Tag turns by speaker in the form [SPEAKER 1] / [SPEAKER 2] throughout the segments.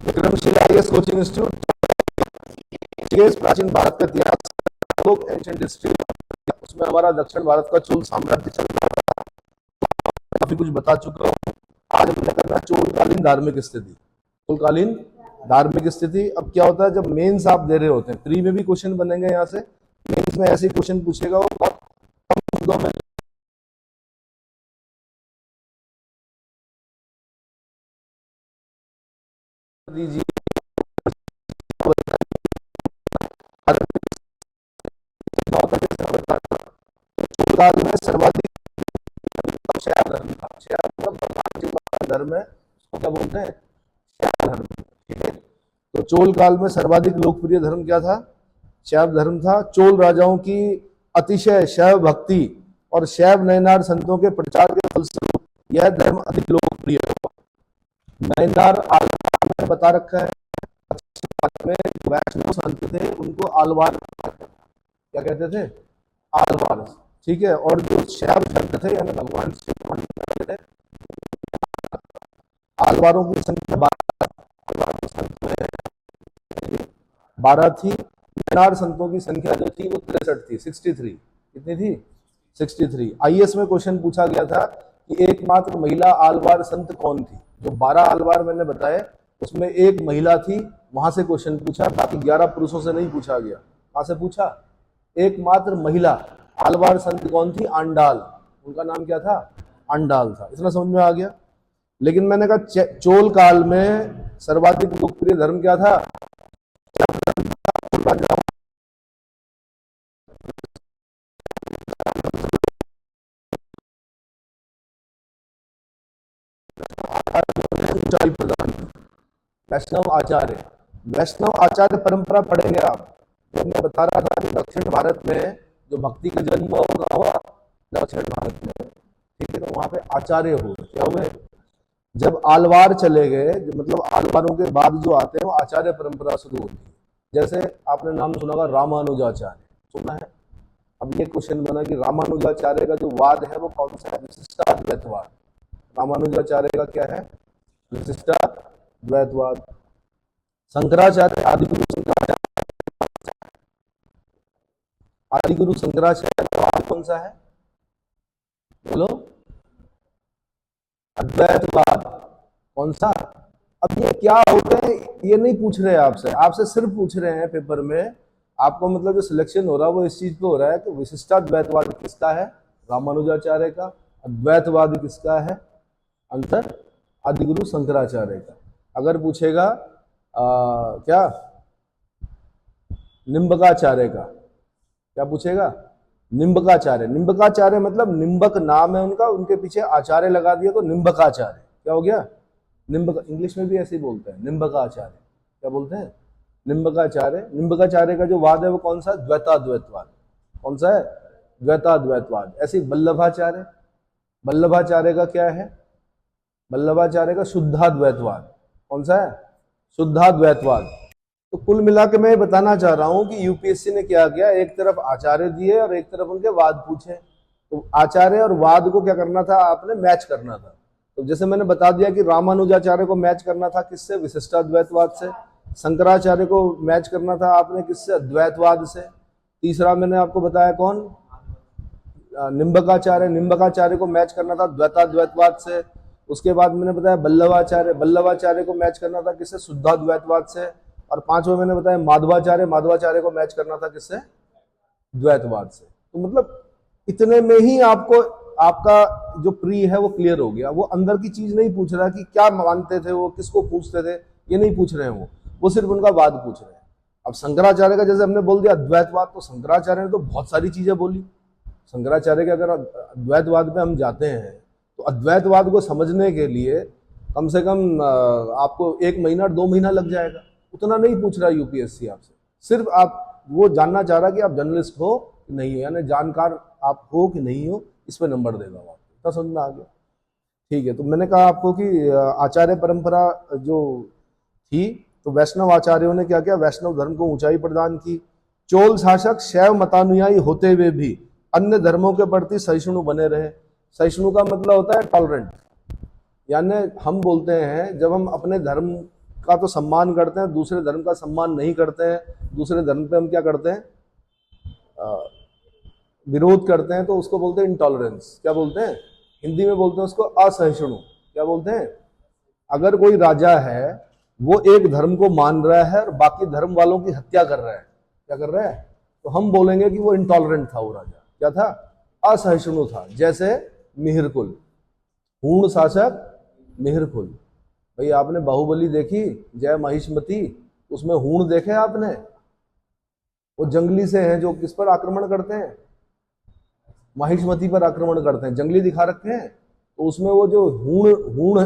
[SPEAKER 1] Vikramshila IAS coaching institute, प्राचीन भारत का इतिहास, एंशिएंट हिस्ट्री, उसमें हमारा दक्षिण भारत का चोल साम्राज्य चल रहा था, काफी कुछ बता चुका हूँ। आज हमने करना चोलकालीन धार्मिक स्थिति। चोलकालीन धार्मिक स्थिति, अब क्या होता है जब मेंस आप दे रहे होते हैं, प्री में भी क्वेश्चन बनेंगे, यहाँ से मेंस में ऐसे क्वेश्चन पूछेगा वो बहुत कम मुद्दों में दीजिए। काल में सर्वाधिक शैव धर्म था, शैव मतलब भगवान शिव का धर्म है, उसको क्या बोलते हैं, शैव धर्म। ठीक है, तो चोल काल में सर्वाधिक लोकप्रिय धर्म क्या था, शैव धर्म था। चोल राजाओं की अतिशय शैव भक्ति और शैव नयनार संतों के प्रचार के फलस्वरूप यह धर्म अधिक लोकप्रिय हुआ। नयनार आलवार में बता रखा है, में वैष्णव संत थे उनको आलवार क्या कहते थे, आलवार। ठीक है, और जो शैव संत थे यानी भगवान शिव थे, आलवारों की संख्या 12 थी। नयनार संतों की संख्या जो थी वो 63 थी, 63। कितनी थी, 63। आईएएस में क्वेश्चन पूछा गया था कि एकमात्र महिला आलवार संत कौन थी। जो 12 आलवार मैंने बताए उसमें एक महिला थी, वहां से क्वेश्चन पूछा, बाकी 11 पुरुषों से नहीं पूछा गया। कहां से पूछा, एकमात्र महिला आलवार संत कौन थी, आंडाल, उनका नाम क्या था, आंडाल था। इतना समझ में आ गया। लेकिन मैंने कहा चोल काल में सर्वाधिक लोकप्रिय धर्म क्या था, ऊंचाई प्रदान, वैष्णव आचार्य। वैष्णव आचार्य परंपरा पढ़ेंगे आप। जब मैं बता रहा था कि दक्षिण भारत में जो भक्ति का जन्म हुआ दक्षिण भारत में, ठीक है, तो वहां पे आचार्य हुए, क्या हुए, जब आलवार चले गए, मतलब आलवारों के बाद जो आते हैं वो आचार्य परंपरा शुरू होती है। जैसे आपने नाम सुना होगा रामानुजाचार्य, सुना है। अब ये क्वेश्चन बना कि रामानुजाचार्य का जो वाद है वो कौन सा है, विशिष्टाद्वैतवाद। रामानुजाचार्य का क्या है, विशिष्टाद्वैतवाद। शंकराचार्य, आदिगुरु शंकराचार्य, आदिगुरु शंकराचार्य का वाद कौन सा है, बोलो, अद्वैतवाद। कौन सा, अब ये क्या होते हैं ये नहीं पूछ रहे आपसे, आपसे सिर्फ पूछ रहे हैं पेपर में, आपको मतलब जो सिलेक्शन हो रहा है वो इस चीज पे हो रहा है कि विशिष्टाद्वैतवाद किसका है, रामानुजाचार्य का, अद्वैतवाद किसका है, अंतर आदिगुरु शंकराचार्य का। अगर पूछेगा क्या, निम्बकाचार्य का, क्या पूछेगा, निम्बकाचार्य। निम्बकाचार्य मतलब निम्बक नाम है उनका, उनके पीछे आचार्य लगा दिया तो निम्बकाचार्य। क्या हो गया, निम्बक, इंग्लिश में भी ऐसे ही बोलते हैं, निम्बकाचार्य। क्या बोलते हैं, निम्बकाचार्य। निम्बकाचार्य का जो वाद है वो कौन सा, द्वैताद्वैतवाद। कौन सा है, द्वैताद्वैतवाद। ऐसे वल्लभाचार्य, वल्लभाचार्य का क्या है, वल्लभाचार्य का शुद्धाद्वैतवाद। कौन सा है, शुद्धाद्वैतवाद। तो कुल मिला के मैं बताना चाह रहा हूं कि यूपीएससी ने क्या किया, एक तरफ आचार्य दिए और एक तरफ उनके वाद पूछे। तो आचार्य और वाद को क्या करना था, आपने मैच करना था। तो जैसे मैंने बता दिया कि रामानुजाचार्य को मैच करना था किससे, विशिष्टाद्वैतवाद से। शंकराचार्य को मैच करना था आपने किससे, अद्वैतवाद से। तीसरा मैंने आपको बताया कौन, निम्बकाचार्य, निम्बकाचार्य को मैच करना था द्वैताद्वैतवाद से। उसके बाद मैंने बताया वल्लभाचार्य, वल्लभाचार्य को मैच करना था किससे, शुद्धाद्वैतवाद से। और पांचवा मैंने बताया माधवाचार्य, माधवाचार्य को मैच करना था किससे, द्वैतवाद से। तो मतलब इतने में ही आपको आपका जो प्री है वो क्लियर हो गया। वो अंदर की चीज नहीं पूछ रहा कि क्या मानते थे वो, किसको पूछते थे, ये नहीं पूछ रहे हैं वो सिर्फ उनका वाद पूछ रहे हैं। अब शंकराचार्य का जैसे हमने बोल दिया अद्वैतवाद, तो शंकराचार्य ने तो बहुत सारी चीजें बोली। शंकराचार्य के अगर अद्वैतवाद पे हम जाते हैं तो अद्वैतवाद को समझने के लिए कम से कम आपको 1 महीना 2 महीना लग जाएगा। उतना नहीं पूछ रहा यूपीएससी आपसे, सिर्फ आप वो जानना चाह रहा कि आप जर्नलिस्ट हो कि नहीं हो, यानी जानकार आप हो कि नहीं हो, इस पे नंबर देगा वो। इतना समझ में आ गया, ठीक है। तो मैंने कहा आपको कि आचार्य परंपरा जो थी, तो वैष्णव आचार्यों ने क्या किया, वैष्णव धर्म को ऊंचाई प्रदान की। चोल शासक शैव मतानुयायी होते हुए भी अन्य धर्मों के प्रति सहिष्णु बने रहे। सहिष्णु का मतलब होता है टॉलरेंट, यानी हम बोलते हैं जब हम अपने धर्म का तो सम्मान करते हैं, दूसरे धर्म का सम्मान नहीं करते हैं, दूसरे धर्म पे हम क्या करते हैं, विरोध करते हैं, तो उसको बोलते हैं इंटॉलरेंस। क्या बोलते हैं? हिंदी में बोलते हैं उसको असहिष्णु। क्या बोलते हैं? अगर कोई राजा है वो एक धर्म को मान रहा है और बाकी धर्म वालों की हत्या कर रहा है, क्या कर रहा है, तो हम बोलेंगे कि वो इंटॉलरेंट था। वो राजा क्या था? असहिष्णु था। जैसे मिहिरकुल, हूण शासक मिहिरकुल। भाई आपने बाहुबली देखी, जय महिष्मती, उसमें हूण देखे आपने? वो जंगली से हैं जो किस पर आक्रमण करते हैं? महिष्मती पर आक्रमण करते हैं, जंगली दिखा रखे हैं। तो उसमें वो जो हूण हूण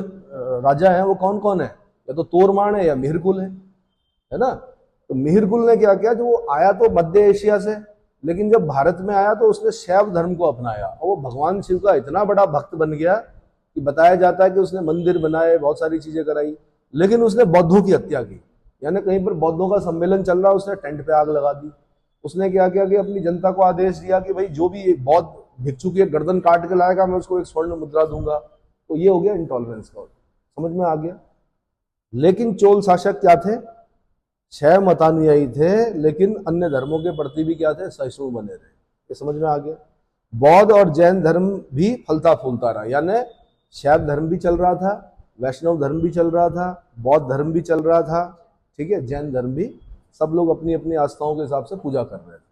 [SPEAKER 1] राजा है वो कौन कौन है? या तो तोरमाण है या मिहिरकुल है ना। तो मिहिरकुल ने क्या किया, जो वो आया तो मध्य एशिया से, लेकिन जब भारत में आया तो उसने शैव धर्म को अपनाया और वो भगवान शिव का इतना बड़ा भक्त बन गया कि बताया जाता है कि उसने मंदिर बनाए, बहुत सारी चीजें कराई, लेकिन उसने बौद्धों की हत्या की। यानी कहीं पर बौद्धों का सम्मेलन चल रहा, उसने टेंट पे आग लगा दी। उसने क्या किया कि अपनी जनता को आदेश दिया कि भाई जो भी बौद्ध भिक्षु की गर्दन काट के लाएगा मैं उसको एक स्वर्ण मुद्रा दूंगा। तो ये हो गया इंटॉलरेंस का। समझ में आ गया? लेकिन चोल शासक क्या थे? छह मतानुयायी थे, लेकिन अन्य धर्मों के प्रति भी क्या थे? सहिष्णु बने रहे। ये समझ में आ गया? बौद्ध और जैन धर्म भी फलता फूलता रहा, यानी शैव धर्म भी चल रहा था, वैष्णव धर्म भी चल रहा था, बौद्ध धर्म भी चल रहा था, ठीक है, जैन धर्म भी। सब लोग अपनी अपनी आस्थाओं के हिसाब से पूजा कर रहे थे।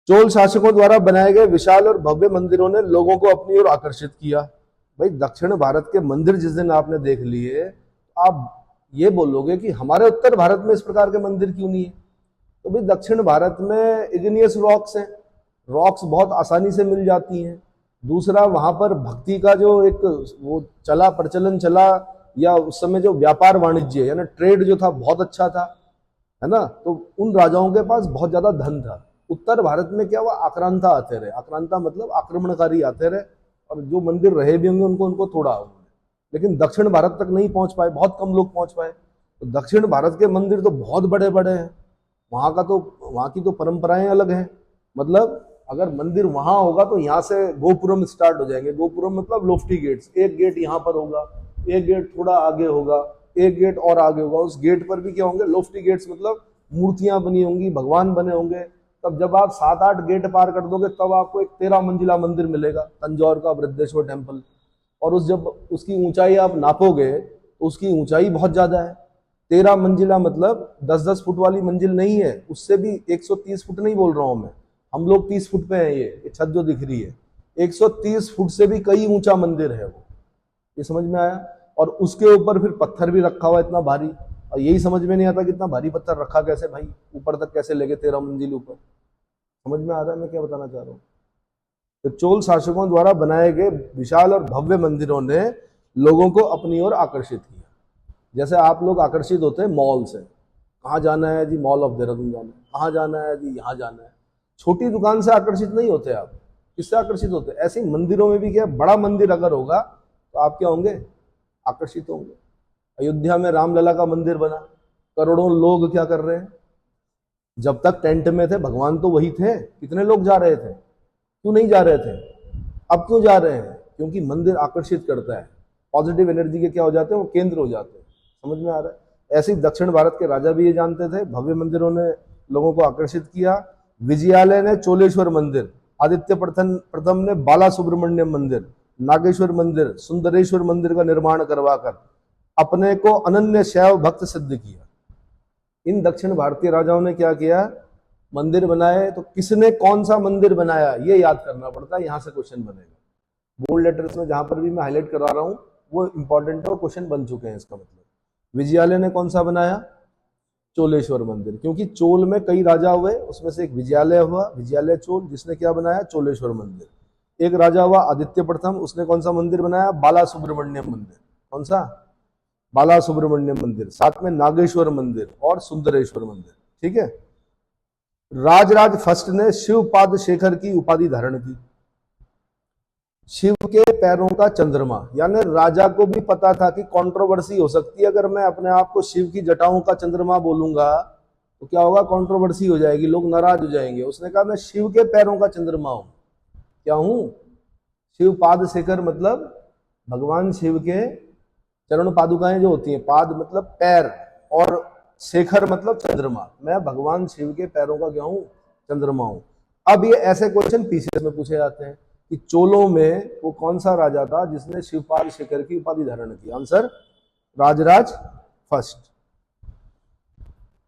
[SPEAKER 1] चोल शासकों द्वारा बनाए गए विशाल और भव्य मंदिरों ने लोगों को अपनी ओर आकर्षित किया। भाई दक्षिण भारत के मंदिर जिस दिन आपने देख लिए, आप ये बोलोगे कि हमारे उत्तर भारत में इस प्रकार के मंदिर क्यों नहीं है? तो भाई दक्षिण भारत में इग्नियस रॉक्स हैं, रॉक्स बहुत आसानी से मिल जाती हैं। दूसरा, वहां पर भक्ति का जो एक वो चला, प्रचलन चला, या उस समय जो व्यापार वाणिज्य यानी ट्रेड जो था बहुत अच्छा था, है ना। तो उन राजाओं के पास बहुत ज्यादा धन था। उत्तर भारत में क्या हुआ, आक्रांता आते रहे। आक्रांता मतलब आक्रमणकारी आते रहे, और जो मंदिर रहे भी होंगे उनको तोड़ा उन्होंने, लेकिन दक्षिण भारत तक नहीं पहुंच पाए, बहुत कम लोग पहुंच पाए। तो दक्षिण भारत के मंदिर तो बहुत बड़े बड़े हैं, वहां की तो परंपराएं अलग हैं। मतलब अगर मंदिर वहां होगा तो यहाँ से गोपुरम स्टार्ट हो जाएंगे। गोपुरम मतलब लोफ्टी गेट्स, एक गेट यहाँ पर होगा, एक गेट थोड़ा आगे होगा, एक गेट और आगे होगा। उस गेट पर भी क्या होंगे? लोफ्टी गेट्स, मतलब मूर्तियां बनी होंगी, भगवान बने होंगे। तब जब आप 7-8 गेट पार कर दोगे तब आपको एक 13 मंजिला मंदिर मिलेगा, तंजौर का बृहदेश्वर टेम्पल। और जब उसकी ऊंचाई आप नापोगे तो उसकी ऊंचाई बहुत ज्यादा है। 13 मंजिला मतलब 10-10 फुट वाली मंजिल नहीं है, उससे भी 130 फुट नहीं बोल रहा हूं मैं। हम लोग 30 फुट पे हैं, ये छत जो दिख रही है 130 फुट से भी कई ऊंचा मंदिर है वो। ये समझ में आया? और उसके ऊपर फिर पत्थर भी रखा हुआ इतना भारी, और यही समझ में नहीं आता कि इतना भारी पत्थर रखा कैसे भाई, ऊपर तक कैसे लेके 13 मंजिल ऊपर। समझ में आ रहा है मैं क्या बताना चाह रहा हूँ? तो चोल शासकों द्वारा बनाए गए विशाल और भव्य मंदिरों ने लोगों को अपनी ओर आकर्षित किया। जैसे आप लोग आकर्षित होते हैं मॉल से, कहाँ जाना है जी? मॉल ऑफ देहरादून जाना है। कहाँ जाना है जी? यहाँ जाना है। छोटी दुकान से आकर्षित नहीं होते आप, किससे आकर्षित होते? ऐसे ही मंदिरों में भी क्या, बड़ा मंदिर अगर होगा तो आप क्या होंगे? आकर्षित होंगे। अयोध्या में रामलला का मंदिर बना, करोड़ों लोग क्या कर रहे हैं? जब तक टेंट में थे भगवान तो वही थे, कितने लोग जा रहे थे? क्यों नहीं जा रहे थे? अब क्यों जा रहे हैं? क्योंकि मंदिर आकर्षित करता है, पॉजिटिव एनर्जी के क्या हो जाते हैं? वो केंद्र हो जाते हैं। समझ में आ रहा है? ऐसे ही दक्षिण भारत के राजा भी ये जानते थे, भव्य मंदिरों ने लोगों को आकर्षित किया। विजयालय ने चोलेश्वर मंदिर, आदित्य प्रथम ने बाला सुब्रमण्यम मंदिर, नागेश्वर मंदिर, सुंदरेश्वर मंदिर का निर्माण करवाकर अपने को अनन्य शैव भक्त सिद्ध किया। इन दक्षिण भारतीय राजाओं ने क्या किया? मंदिर बनाए। तो किसने कौन सा मंदिर बनाया ये याद करना पड़ता है, यहां से क्वेश्चन बनेगा। बोल्ड लेटर्स में जहां पर भी मैं हाईलाइट करवा रहा हूं वो इंपॉर्टेंट है, वो क्वेश्चन बन चुके हैं। इसका मतलब विजयालय ने कौन सा बनाया? चोलेश्वर मंदिर, क्योंकि चोल में कई राजा हुए, उसमें से एक विजयालय हुआ, विजयालय चोल, जिसने क्या बनाया? चोलेश्वर मंदिर। एक राजा हुआ आदित्य प्रथम, उसने कौन सा मंदिर बनाया? बाला सुब्रमण्यम मंदिर। कौन सा? बाला सुब्रमण्यम मंदिर। साथ में नागेश्वर मंदिर और सुंदरेश्वर मंदिर। ठीक है। राजराज फर्स्ट ने शिवपाद शेखर की उपाधि धारण की। शिव के पैरों का चंद्रमा, यानी राजा को भी पता था कि कंट्रोवर्सी हो सकती है, अगर मैं अपने आप को शिव की जटाओं का चंद्रमा बोलूंगा तो क्या होगा? कंट्रोवर्सी हो जाएगी, लोग नाराज हो जाएंगे। उसने कहा मैं शिव के पैरों का चंद्रमा हूं। क्या हूं? शिवपाद शेखर मतलब भगवान शिव के चरण पादुकाएं जो होती हैं, पाद मतलब पैर और शेखर मतलब चंद्रमा, मैं भगवान शिव के पैरों का क्या हूं, चंद्रमा हूं। अब ये ऐसे क्वेश्चन पीसीएस में पूछे जाते हैं कि चोलों में वो कौन सा राजा था जिसने शिवपाल शेखर की उपाधि धारण की? Answer Rajaraja first.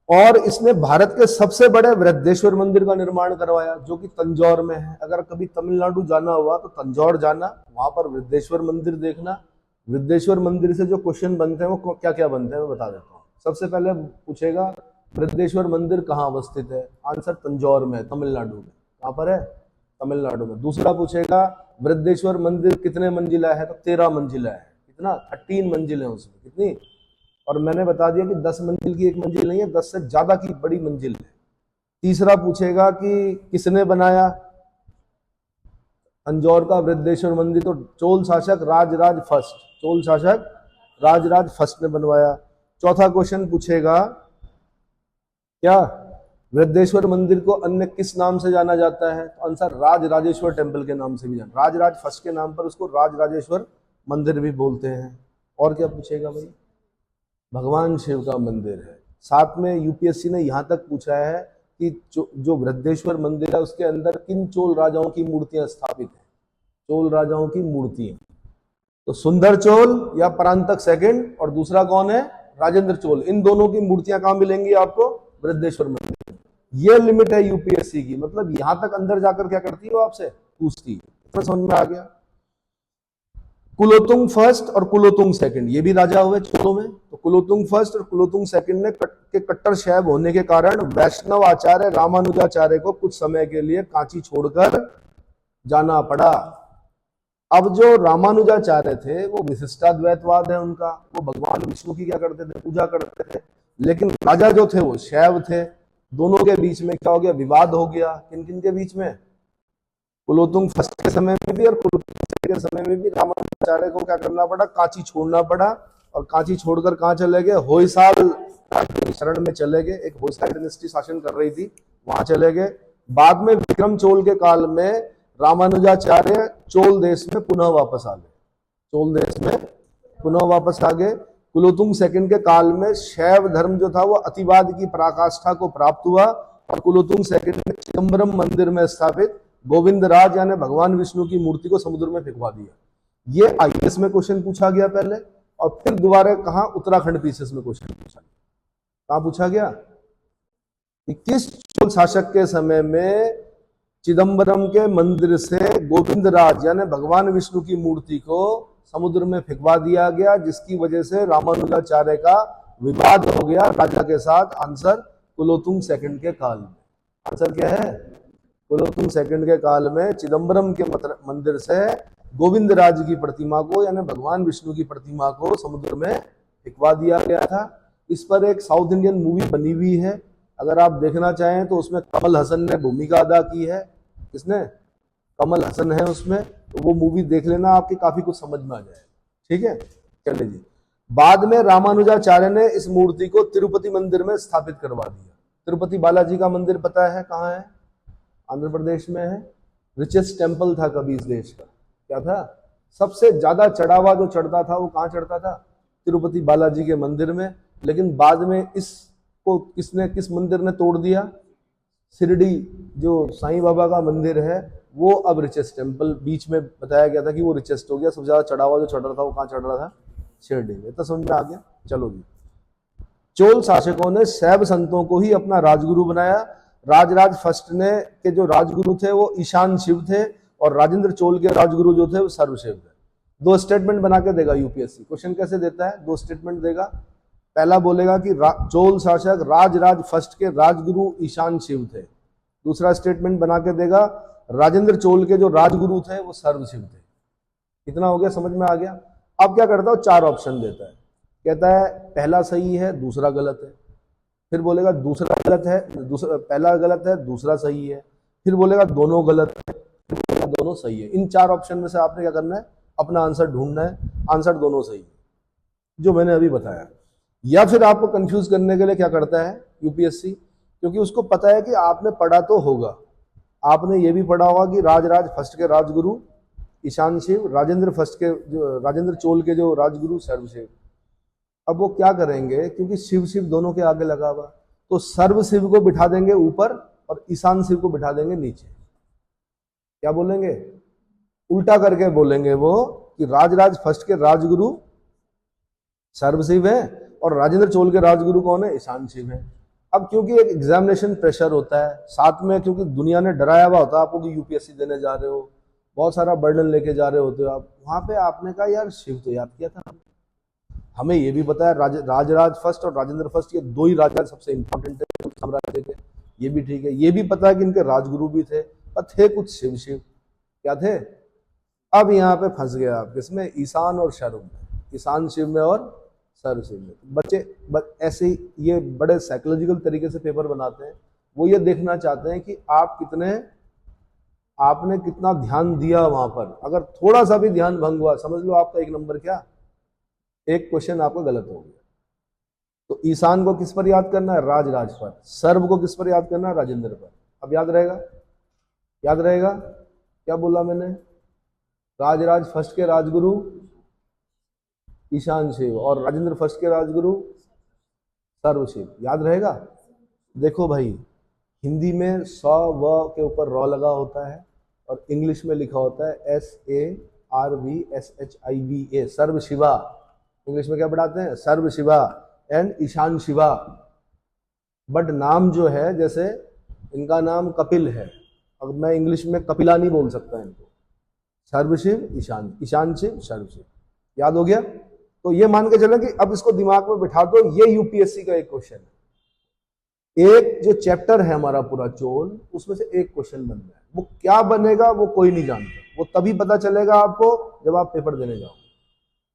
[SPEAKER 1] और इसने भारत के सबसे बड़े वृद्धेश्वर मंदिर का निर्माण करवाया जो कि तंजौर में है। अगर कभी तमिलनाडु जाना हुआ तो तंजौर जाना, वहां पर वृद्धेश्वर मंदिर देखना। वृद्धेश्वर मंदिर से जो क्वेश्चन बनते हैं वो क्या क्या बनते हैं मैं बता देता हूँ। सबसे पहले पूछेगा वृद्धेश्वर मंदिर कहाँ अवस्थित है? आंसर तंजौर में, तमिलनाडु में। कहां पर है? तमिलनाडु में। दूसरा पूछेगा वृद्धेश्वर मंदिर कितने मंजिला है? तो 13 मंजिला है। कितना? 13 मंजिल है उसमें। कितनी? और मैंने बता दिया कि 10 मंजिल की एक मंजिल नहीं है, 10 से ज्यादा की बड़ी मंजिल है। तीसरा पूछेगा कि किसने बनाया तंजौर का वृद्धेश्वर मंदिर? तो चोल शासक राजराज फर्स्ट, चोल शासक राजराज फर्स्ट ने बनवाया। चौथा क्वेश्चन पूछेगा क्या वृद्धेश्वर मंदिर को अन्य किस नाम से जाना जाता है? तो आंसर राजराजेश्वर टेम्पल के नाम से भी जाना, राजराज फर्स्ट के नाम पर उसको राजराजेश्वर मंदिर भी बोलते हैं। और क्या पूछेगा भाई? भगवान शिव का मंदिर है। साथ में यूपीएससी ने यहां तक पूछा है कि जो वृद्धेश्वर मंदिर है उसके अंदर किन चोल राजाओं की मूर्तियां स्थापित हैं? चोल राजाओं की मूर्तियां, तो सुंदर चोल या परांतक सेकंड, और दूसरा कौन है? राजेंद्र चोल। इन दोनों की मूर्तियां कहां मिलेंगी आपको? वृद्धेश्वर मंदिर। ये लिमिट है यूपीएससी की, मतलब यहां तक अंदर जाकर क्या करती है वो आपसे पूछती है। तो समझ में आ गया। कुलोतुंग फर्स्ट और कुलोतुंग सेकंड ये भी राजा हुए चोलों में। तो कुलोतुंग फर्स्ट और कुलोतुंग सेकंड ने कट्टर शैव होने के कारण वैष्णव आचार्य रामानुजाचार्य को कुछ समय के लिए कांची छोड़कर जाना पड़ा। अब जो रामानुजाचार्य थे वो विशिष्टाद्वैतवाद है उनका, वो भगवान विष्णु की क्या करते थे? पूजा करते थे। लेकिन राजा जो थे वो शैव थे। दोनों के बीच में क्या हो गया? विवाद हो गया। किन किन के बीच में? कुलोतुंग फर्स्ट के समय में भी और कुलोतुंग सेकंड के समय में भी रामानुजाचार्य को क्या करना पड़ा? कांची छोड़ना पड़ा। और कांची छोड़कर कहां चले गए? होयसाल शरण में चले गए। एक होयसाल डायनेस्टी शासन कर रही थी, वहां चले गए। बाद में विक्रम चोल के काल में रामानुजाचार्य चोल देश में पुनः वापस आ गए। चोल देश में पुनः वापस आ गए। कुलोतुंग सेकंड के काल में शैव धर्म जो था वो अतिवाद की पराकाष्ठा को प्राप्त हुआ और कुलोतुंग सेकंड ने चिदम्बरम मंदिर में स्थापित गोविंदराज यानी भगवान विष्णु की मूर्ति को समुद्र में फेंकवा दिया। ये आईएएस में क्वेश्चन पूछा गया पहले, और फिर दोबारा कहा उत्तराखंड पीसीएस में क्वेश्चन पूछा गया। कहां पूछा गया? 21 चोल शासक के समय में चिदम्बरम के मंदिर से गोविंदराज यानी भगवान विष्णु की मूर्ति को समुद्र में फेंकवा दिया गया, जिसकी वजह से रामानुजाचार्य का विवाद हो गया राजा के साथ। आंसर कुलोतुंग सेकंड के काल में। आंसर क्या है? कुलोतुंग सेकंड के काल में चिदम्बरम के मंदिर से गोविंदराज की प्रतिमा को यानी भगवान विष्णु की प्रतिमा को समुद्र में फेंकवा दिया गया था। इस पर एक साउथ इंडियन मूवी बनी हुई है, अगर आप देखना चाहें तो उसमें कमल हसन ने भूमिका अदा की है। किसने? कमल हसन है उसमें। तो वो मूवी देख लेना, आपकी काफी कुछ समझ में आ जाए। ठीक है, चलिए जी। बाद में रामानुजाचार्य ने इस मूर्ति को तिरुपति मंदिर में स्थापित करवा दिया। तिरुपति बालाजी का मंदिर पता है कहाँ है? आंध्र प्रदेश में है। रिचेस्ट टेम्पल था कभी इस देश का। क्या था? सबसे ज्यादा चढ़ावा जो चढ़ता था वो कहाँ चढ़ता था? तिरुपति बालाजी के मंदिर में। लेकिन बाद में इसको किस मंदिर ने तोड़ दिया? शिरडी जो साईं बाबा का मंदिर है वो अब रिचेस्ट टेम्पल, बीच में बताया गया था कि वो रिचेस्ट हो गया। सबसे ज्यादा चढ़ावा जो चढ़ रहा था वो कहाँ चढ़ रहा था? शिरडी में। तो समझ में आ गया। चलो जी। चोल शासकों ने शैव संतों को ही अपना राजगुरु बनाया। राजराज फर्स्ट ने के जो राजगुरु थे वो ईशान शिव थे और राजेंद्र चोल के राजगुरु जो थे वो सर्वशिव थे। दो स्टेटमेंट बना के देगा यूपीएससी। क्वेश्चन कैसे देता है? दो स्टेटमेंट देगा। पहला बोलेगा कि चोल शासक राजराज फर्स्ट के राजगुरु ईशान शिव थे। दूसरा स्टेटमेंट बना के देगा राजेंद्र चोल के जो राजगुरु थे वो सर्वशिव थे। कितना हो गया? समझ में आ गया। अब क्या करता है? 4 ऑप्शन देता है। कहता है पहला सही है, दूसरा गलत है। फिर बोलेगा दूसरा गलत है, पहला गलत है, दूसरा सही है। फिर बोलेगा दोनों गलत है, फिर बोलेगा दोनों सही है। इन 4 ऑप्शन में से आपने क्या करना है? अपना आंसर ढूंढना है। आंसर दोनों सही है जो मैंने अभी बताया। या फिर आपको कंफ्यूज करने के लिए क्या करता है यूपीएससी, क्योंकि उसको पता है कि आपने पढ़ा तो होगा, आपने ये भी पढ़ा होगा कि राजराज फर्स्ट के राजगुरु ईशान शिव, राजेंद्र चोल के जो राजगुरु सर्वशिव। अब वो क्या करेंगे, क्योंकि शिव शिव दोनों के आगे लगा हुआ, तो सर्व शिव को बिठा देंगे ऊपर और ईशान शिव को बिठा देंगे नीचे। क्या बोलेंगे, उल्टा करके बोलेंगे वो कि राजराज फर्स्ट के राजगुरु सर्व शिव है और राजेंद्र चोल के राजगुरु कौन है, ईशान शिव है। अब क्योंकि एक एग्जामिनेशन प्रेशर होता है साथ में, क्योंकि दुनिया ने डराया हुआ होता है आपको कि यूपीएससी देने जा रहे हो, बहुत सारा बर्डन लेके जा रहे होते हो आप, वहां पे आपने कहा यार शिव तो याद किया था। हमें ये भी पता है राजराज फर्स्ट और राजेंद्र फर्स्ट ये दो ही राजा सबसे इंपॉर्टेंट थे साम्राज्य के, ये भी ठीक है। ये भी पता है कि इनके राजगुरु भी थे, पर थे कुछ शिव शिव, क्या थे। अब यहाँ पे फंस गया आप किसमें, ईशान और शर्व में, ईशान शिव में और सर्व शिव में। बच्चे ऐसे ही ये बड़े साइकोलॉजिकल तरीके से पेपर बनाते हैं, वो ये देखना चाहते हैं कि आपने कितना ध्यान दिया वहां पर। अगर थोड़ा सा भी ध्यान भंग हुआ समझ लो आपका एक नंबर क्या, एक क्वेश्चन आपका गलत हो गया। तो ईशान को किस पर याद करना है, राजराज पर। सर्व को किस पर याद करना है, राजेंद्र पर। अब याद रहेगा, याद रहेगा क्या बोला मैंने, राजराज फर्स्ट के राजगुरु ईशान शिव और राजेंद्र फर्स्ट के राजगुरु सर्व शिव, याद रहेगा। देखो भाई, हिंदी में स व के ऊपर रॉ लगा होता है और इंग्लिश में लिखा होता है SARVSHIVA, सर्व शिवा। इंग्लिश में क्या पढ़ाते हैं, सर्व शिवा एंड ईशान शिवा। बट नाम जो है, जैसे इनका नाम कपिल है, अब मैं इंग्लिश में कपिला नहीं बोल सकता इनको, सर्व शिव ईशान, ईशान शिव सर्व शिव। याद हो गया। तो ये मान के चलो कि अब इसको दिमाग में बिठा दो, ये यूपीएससी का एक क्वेश्चन है। एक जो चैप्टर है हमारा पूरा चोल, उसमें से एक क्वेश्चन बन रहा है। वो क्या बनेगा वो कोई नहीं जानता, वो तभी पता चलेगा आपको जब आप पेपर देने जाओ।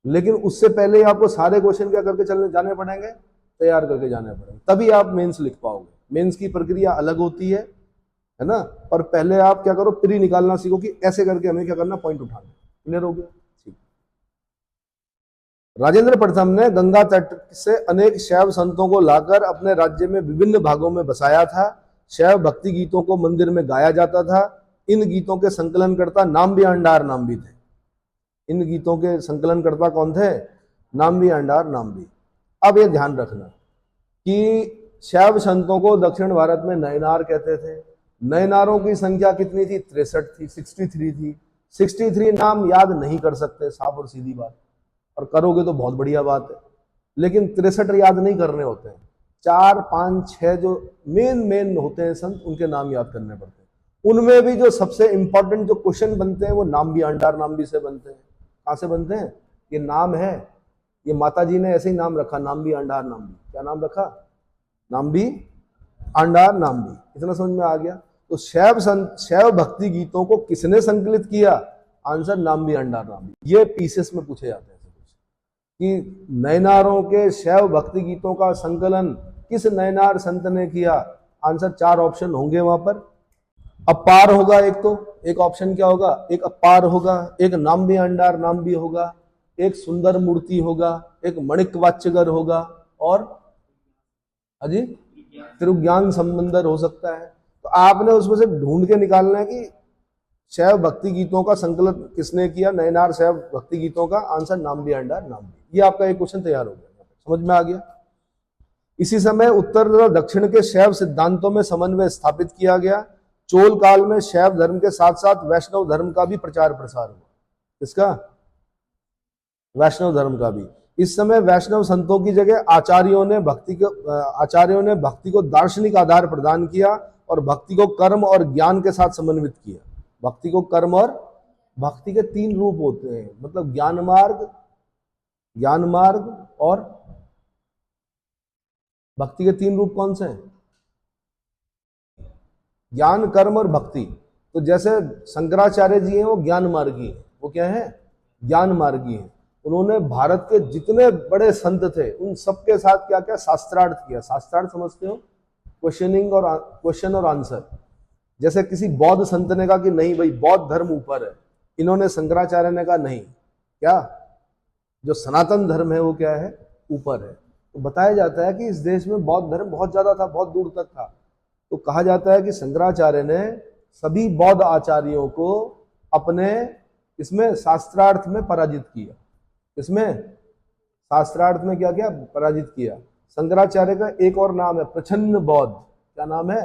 [SPEAKER 1] लेकिन उससे पहले ही आपको सारे क्वेश्चन क्या करके जाने पड़ेंगे, तैयार करके जाने पड़ेंगे, तभी आप मेंस लिख पाओगे। मेंस की प्रक्रिया अलग होती है ना। और पहले आप क्या करो, प्री निकालना सीखो कि ऐसे करके हमें क्या करना, पॉइंट उठाना। क्लियर हो गया। राजेंद्र प्रथम ने गंगा तट से अनेक शैव संतों को लाकर अपने राज्य में विभिन्न भागों में बसाया था। शैव भक्ति गीतों को मंदिर में गाया जाता था। इन गीतों के संकलनकर्ता नाम्बी अंडार नाम्बी थे। इन गीतों के संकलनकर्ता कौन थे, नाम्बी अंडार नाम्बी। अब ये ध्यान रखना कि शैव संतों को दक्षिण भारत में नयनार कहते थे। नयनारों की संख्या कितनी थी, 63 थी, 63 थी। 63 नाम याद नहीं कर सकते, साफ और सीधी बात, और करोगे तो बहुत बढ़िया बात है, लेकिन 63 याद नहीं करने होते हैं। 4, 5, 6 जो मेन होते हैं संत, उनके नाम याद करने पड़ते हैं। उनमें भी जो सबसे इंपॉर्टेंट जो क्वेश्चन बनते हैं वो नाम्बी अंडार नाम्बी से बनते हैं। कहां से बनते हैं, ये नाम है, ये माता जी ने ऐसे ही नाम रखा, नाम्बी अंडार नाम्बी। क्या नाम रखा, नाम्बी अंडार नाम्बी। इतना समझ में आ गया। तो शैव भक्ति गीतों को किसने संकलित किया, आंसर नाम्बी अंडार नाम्बी। ये पीसेस में पूछे जाते हैं कि नयनारों के शैव भक्ति गीतों का संकलन किस नयनार संत ने किया। आंसर 4 ऑप्शन होंगे वहां पर। अपार होगा एक ऑप्शन क्या होगा, एक अपार होगा, एक नाम्बी अंडार नाम्बी होगा, एक सुंदर मूर्ति होगा, एक मणिक वाच्यगर होगा, और अजी त्रिज्ञान संबंधर हो सकता है। तो आपने उसमें से ढूंढ के निकालना है कि शैव भक्ति गीतों का संकलन किसने किया, नयनार शैव भक्ति गीतों का। Answer Nambi under Nambi. ये आपका एक क्वेश्चन तैयार हो गया, समझ में आ गया। इसी समय उत्तर तथा दक्षिण के शैव सिद्धांतों में समन्वय स्थापित किया गया। चोल काल में शैव धर्म के साथ साथ वैष्णव धर्म का भी प्रचार प्रसार हुआ। इसका वैष्णव धर्म का भी। इस समय वैष्णव संतों की जगह आचार्यों ने भक्ति को दार्शनिक आधार प्रदान किया और भक्ति को कर्म और ज्ञान के साथ समन्वित किया। भक्ति को कर्म और भक्ति के 3 रूप होते हैं, मतलब ज्ञान मार्ग और भक्ति के 3 रूप कौन से हैं, ज्ञान, कर्म और भक्ति। तो जैसे शंकराचार्य जी हैं वो ज्ञान मार्गी हैं। वो क्या है, ज्ञान मार्गी हैं। उन्होंने भारत के जितने बड़े संत थे उन सबके साथ क्या क्या शास्त्रार्थ किया। शास्त्रार्थ समझते हो, क्वेश्चन और आंसर। जैसे किसी बौद्ध संत ने कहा कि नहीं भाई बौद्ध धर्म ऊपर है, इन्होंने शंकराचार्य ने कहा नहीं, क्या जो सनातन धर्म है वो क्या है, ऊपर है। तो बताया जाता है कि इस देश में बौद्ध धर्म बहुत ज्यादा था, बहुत दूर तक था। तो कहा जाता है कि शंकराचार्य ने सभी बौद्ध आचार्यों को अपने इसमें शास्त्रार्थ में पराजित किया। इसमें शास्त्रार्थ में क्या किया, पराजित किया। शंकराचार्य का एक और नाम है प्रछन्न बौद्ध। क्या नाम है?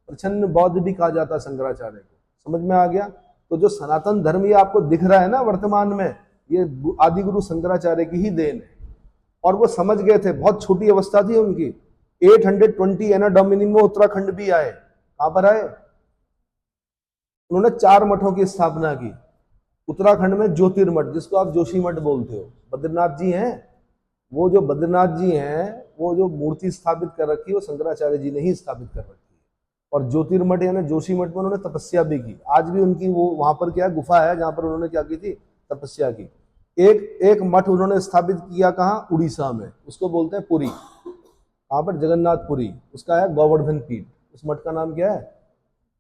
[SPEAKER 1] प्रछन्न बौद्ध भी कहा जाता है शंकराचार्य को। समझ में आ गया? तो जो सनातन धर्म ये आपको दिख रहा है ना वर्तमान में, ये आदि गुरु शंकराचार्य की ही देन है। और वो समझ गए थे, बहुत छोटी अवस्था थी उनकी। 820 एना डोमिनी में उत्तराखंड भी आए। कहां पर आए? उन्होंने 4 मठों की स्थापना की। उत्तराखंड में ज्योतिर्मठ, जिसको आप जोशी मठ बोलते हो, बद्रीनाथ जी हैं। वो जो बद्रीनाथ जी हैं, वो जो मूर्ति स्थापित कर रखी है वो शंकराचार्य जी ने ही स्थापित कर रखी है। और ज्योतिर्मठ यानी जोशी मठ में उन्होंने तपस्या भी की। आज भी उनकी वो वहां पर क्या गुफा है जहां पर उन्होंने क्या की थी, तपस्या की। एक मठ उन्होंने स्थापित किया कहाँ? उड़ीसा में, उसको बोलते हैं पुरी। वहां पर जगन्नाथपुरी, उसका है गोवर्धन पीठ। उस मठ का नाम क्या है?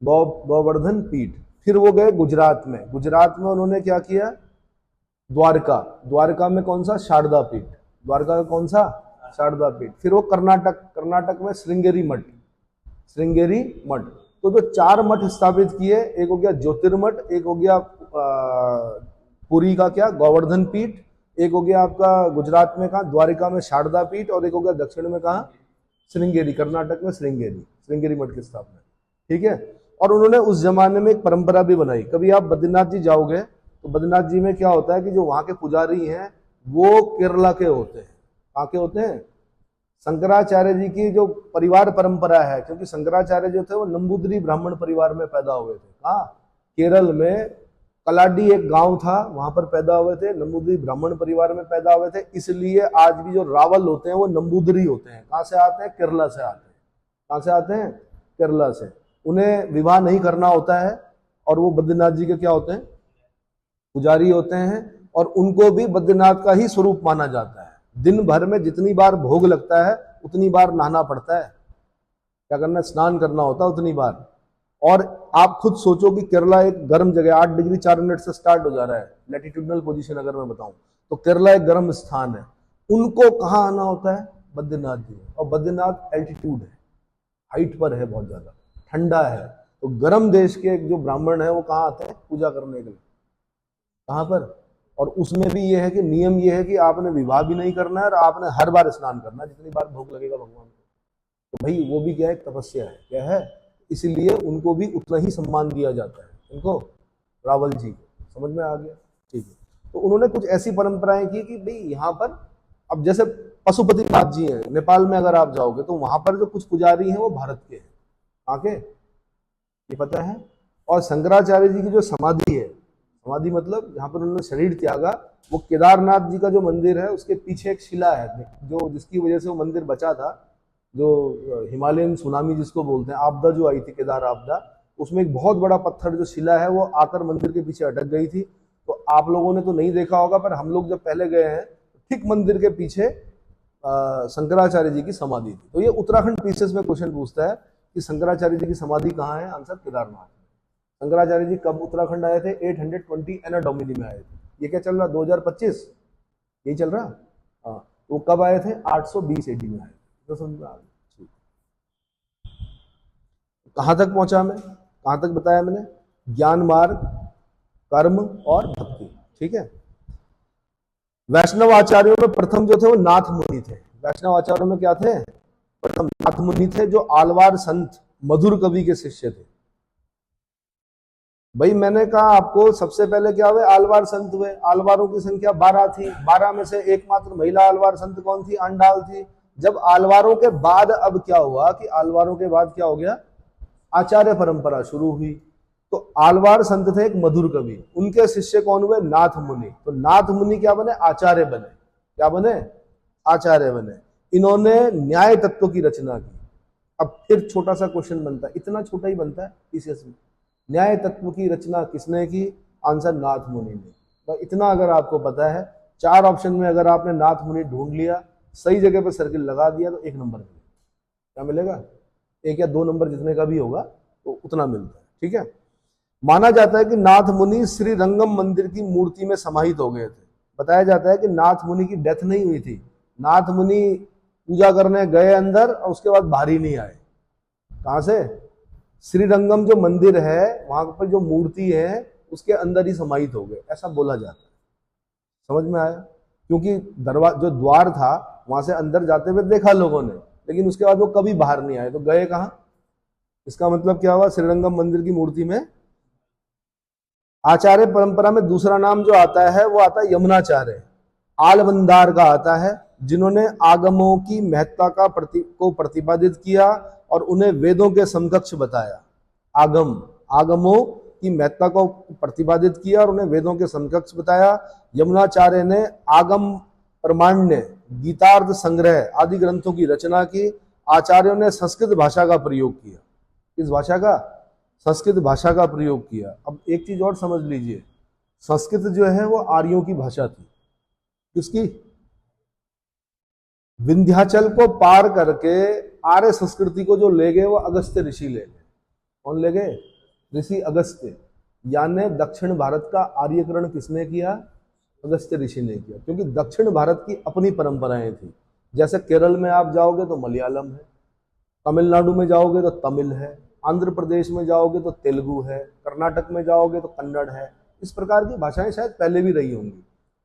[SPEAKER 1] गोवर्धन पीठ। फिर वो गए गुजरात में। गुजरात में उन्होंने क्या किया? द्वारका में कौन सा? शारदा पीठ। द्वारका का कौन सा? शारदा पीठ। फिर वो कर्नाटक में श्रृंगेरी मठ। तो जो 4 मठ स्थापित किए, एक हो गया ज्योतिर्मठ, एक हो गया पुरी का क्या गोवर्धन पीठ, एक हो गया आपका गुजरात में कहा द्वारिका में शारदा पीठ, और एक हो गया दक्षिण में कहा श्रृंगेरी, कर्नाटक में श्रृंगेरी मठ की स्थापना। ठीक है। और उन्होंने उस जमाने में एक परंपरा भी बनाई। कभी आप बद्रीनाथ जी जाओगे तो बद्रीनाथ जी में क्या होता है कि जो वहां के पुजारी हैं वो केरला के होते हैं। कहाँ के होते हैं? शंकराचार्य जी की जो परिवार परंपरा है, क्योंकि शंकराचार्य जो थे वो नंबूदरी ब्राह्मण परिवार में पैदा हुए थे। हाँ, केरल में कलाडी एक गांव था, वहां पर पैदा हुए थे, नंबूदरी ब्राह्मण परिवार में पैदा हुए थे। इसलिए आज भी जो रावल होते हैं वो नंबूदरी होते हैं। कहाँ से आते हैं? केरला से आते हैं। कहाँ से आते हैं? केरला से। उन्हें विवाह नहीं करना होता है और वो बद्रीनाथ जी के क्या होते हैं? पुजारी होते हैं। और उनको भी बद्रीनाथ का ही स्वरूप माना जाता है। दिन भर में जितनी बार भोग लगता है उतनी बार नहाना पड़ता है। क्या करना? स्नान करना होता है उतनी बार। और आप खुद सोचो कि केरला एक गर्म जगह, 8 डिग्री 4 मिनट से स्टार्ट हो जा रहा है लैटिट्यूडनल पोजीशन अगर मैं बताऊं तो केरला एक गर्म स्थान है। उनको कहाँ आना होता है? बद्रीनाथ जी। और बद्रीनाथ एल्टीट्यूड है, हाइट पर है, बहुत ज्यादा ठंडा है। तो गर्म देश के जो ब्राह्मण है वो कहाँ आते हैं पूजा करने के लिए? कहाँ पर? और उसमें भी ये है कि नियम ये है कि आपने विवाह भी नहीं करना है और आपने हर बार स्नान करना है जितनी बार भोग लगेगा भगवान को। तो भाई वो भी क्या है? तपस्या है। क्या है? इसीलिए उनको भी उतना ही सम्मान दिया जाता है। उनको, रावल जी को। समझ में आ गया? ठीक है। तो उन्होंने कुछ ऐसी परंपराएं की कि भाई यहाँ पर, अब जैसे पशुपतिनाथ जी हैं नेपाल में, अगर आप जाओगे तो वहां पर जो कुछ पुजारी हैं वो भारत के हैं। आके ये पता है। और शंकराचार्य जी की जो समाधि है, समाधि मतलब जहां पर उन्होंने शरीर त्यागा, वो केदारनाथ जी का जो मंदिर है उसके पीछे एक शिला है, जो जिसकी वजह से वो मंदिर बचा था। जो हिमालयन सुनामी जिसको बोलते हैं, आपदा जो आई थी, केदार आपदा, उसमें एक बहुत बड़ा पत्थर जो शिला है वो आकर मंदिर के पीछे अटक गई थी। तो आप लोगों ने तो नहीं देखा होगा, पर हम लोग जब पहले गए हैं ठीक मंदिर के पीछे शंकराचार्य जी की समाधि थी। तो ये उत्तराखंड पीसेस में क्वेश्चन पूछता है कि शंकराचार्य जी की समाधि कहाँ है? आंसर केदारनाथ। शंकराचार्य जी कब उत्तराखंड आए थे? 820 एना डोमिनी में आए थे। ये क्या चल रहा? 2025 यही चल रहा। हाँ, वो कब आए थे? 820 AD में आए थे। तो समझ में आ गया। कहां तक पहुंचा मैं? कहां तक बताया मैंने? ज्ञान मार्ग, कर्म और भक्ति। ठीक है। वैष्णव आचार्यों में प्रथम जो थे वो नाथ मुनि थे। वैष्णव आचार्यों में क्या थे? प्रथम नाथ मुनि थे, जो आलवार संत मधुर कवि के शिष्य थे। भाई मैंने कहा आपको सबसे पहले क्या हुए? आलवार संत हुए। आलवारों की संख्या 12 थी। 12 में से एकमात्र महिला आलवार संत कौन थी? आंडाल थी। जब आलवारों के बाद अब क्या हुआ कि आलवारों के बाद क्या हो गया? आचार्य परंपरा शुरू हुई। तो आलवार संत थे एक मधुर कवि, उनके शिष्य कौन हुए? नाथ मुनि। तो नाथ मुनि क्या बने? आचार्य बने। क्या बने? आचार्य बने। इन्होंने न्याय तत्व की रचना की। अब फिर छोटा सा क्वेश्चन बनता है, इतना छोटा ही बनता है पीसीएस में, न्याय तत्व की रचना किसने की? आंसर नाथ मुनि ने। तो इतना अगर आपको पता है, 4 ऑप्शन में अगर आपने नाथ मुनि ढूंढ लिया, सही जगह पर सर्किल लगा दिया, तो 1 नंबर मिलेगा। क्या मिलेगा? 1 या 2 नंबर जितने का भी होगा तो उतना मिलता है। ठीक है। माना जाता है कि नाथ मुनि श्री रंगम मंदिर की मूर्ति में समाहित हो गए थे। बताया जाता है कि नाथ मुनि की डेथ नहीं हुई थी। नाथ मुनि पूजा करने गए अंदर और उसके बाद बाहर ही नहीं आए। कहां से? श्रीरंगम जो मंदिर है वहां पर जो मूर्ति है उसके अंदर ही समाहित हो गए, ऐसा बोला जाता है। समझ में आया? क्योंकि जो द्वार था वहां से अंदर जाते हुए देखा लोगों ने, लेकिन उसके बाद वो कभी बाहर नहीं आए, तो गए कहाँ? इसका मतलब क्या हुआ? श्रीरंगम मंदिर की मूर्ति में आचार्य परंपरा में दूसरा नाम जो आता है वो आता है यमुनाचार्य, आलवंदार का आता है, जिन्होंने आगमों की महत्ता को प्रतिपादित किया और उन्हें वेदों के समकक्ष बताया। आगमों की महत्ता को प्रतिपादित किया और उन्हें वेदों के समकक्ष बताया। यमुनाचार्य ने आगम प्रमाण्य, गीतार्थ संग्रह आदि ग्रंथों की रचना की। आचार्यों ने संस्कृत भाषा का प्रयोग किया। किस भाषा का? संस्कृत भाषा का प्रयोग किया। अब एक चीज और समझ लीजिए, संस्कृत जो है वो आर्यों की भाषा थी। किसकी? विंध्याचल को पार करके आर्य संस्कृति को जो ले गए वो अगस्त्य ऋषि ले गए। कौन ले गए? ऋषि अगस्त्य। यानी दक्षिण भारत का आर्यकरण किसने किया? अगस्त्य ऋषि ने किया। क्योंकि दक्षिण भारत की अपनी परंपराएं थी। जैसे केरल में आप जाओगे तो मलयालम है, तमिलनाडु में जाओगे तो तमिल है, आंध्र प्रदेश में जाओगे तो तेलुगु है, कर्नाटक में जाओगे तो कन्नड़ है। इस प्रकार की भाषाएं शायद पहले भी रही होंगी,